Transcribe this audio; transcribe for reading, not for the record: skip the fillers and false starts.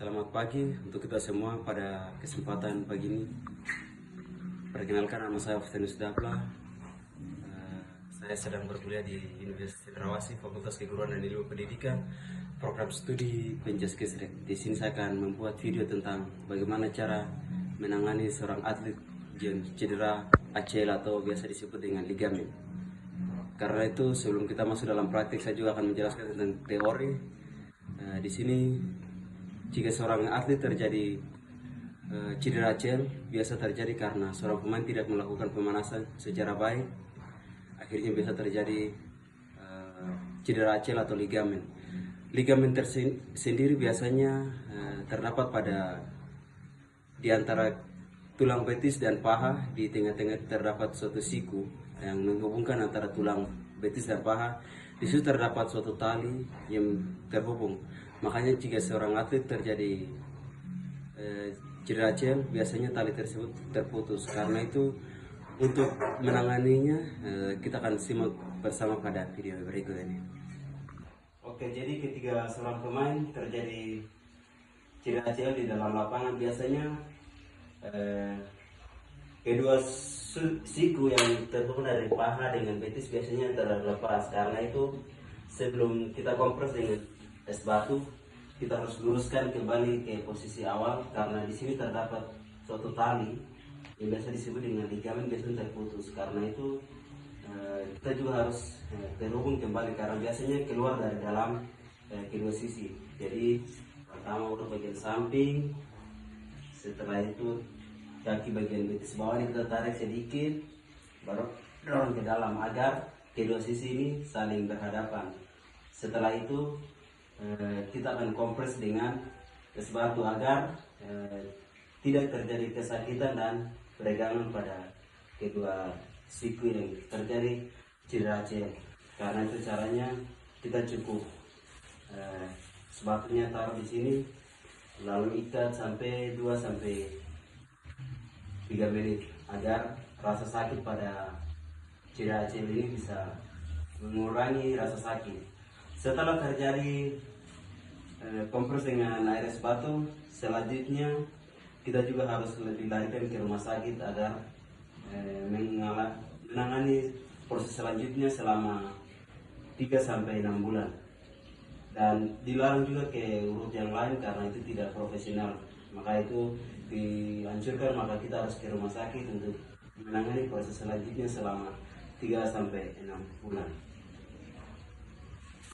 Selamat pagi untuk kita semua pada kesempatan pagi ini. Perkenalkan, nama saya Oftenus Dapla. Saya sedang berkuliah di Universitas Cendrawasih, Fakultas Keguruan dan Ilmu Pendidikan, program studi Pencaskesrek. Di sini saya akan membuat video tentang bagaimana cara menangani seorang atlet yang cedera ACL atau biasa disebut dengan ligamen. Karena itu sebelum kita masuk dalam praktik, saya juga akan menjelaskan tentang teori. Di sini jika seorang atlet terjadi cedera ACL, biasa terjadi karena seorang pemain tidak melakukan pemanasan secara baik. Akhirnya biasa terjadi cedera ACL atau ligamen. Ligamen tersendiri biasanya terdapat di antara tulang betis dan paha. Di tengah-tengah terdapat suatu siku yang menghubungkan antara tulang betis dan paha. Di situ terdapat suatu tali yang terhubung. Makanya jika seorang atlet terjadi cedera ACL, biasanya tali tersebut terputus. Karena itu untuk menanganinya kita akan simak bersama pada video berikut ini. Oke, jadi ketika seorang pemain terjadi cedera ACL di dalam lapangan, biasanya kedua siku yang terhubung dari paha dengan betis biasanya terlepas. Karena itu sebelum kita kompres dengan es batu, kita harus luruskan kembali ke posisi awal, karena di sini terdapat suatu tali yang biasa disebut dengan ligamen, biasanya terputus. Karena itu kita juga harus terhubung kembali, karena biasanya keluar dari dalam kedua sisi. Jadi pertama untuk bagian samping, setelah itu kaki bagian betis bawah ini kita tarik sedikit, baru dorong ke dalam agar kedua sisi ini saling berhadapan. Setelah itu kita akan kompres dengan es batu agar tidak terjadi kesakitan dan peregangan pada kedua siku yang terjadi cedera ACL. Karena itu caranya kita cukup es batunya taruh di sini, lalu ikat sampai 2-3 menit agar rasa sakit pada cedera ACL ini bisa mengurangi rasa sakit. Setelah terjadi kompres dengan air es batu, selanjutnya kita juga harus dilarikan ke rumah sakit agar menangani proses selanjutnya selama 3-6 bulan. Dan dilarang juga ke urut yang lain karena itu tidak profesional. Maka itu dianjurkan, maka kita harus ke rumah sakit untuk menangani proses selanjutnya selama 3-6 bulan.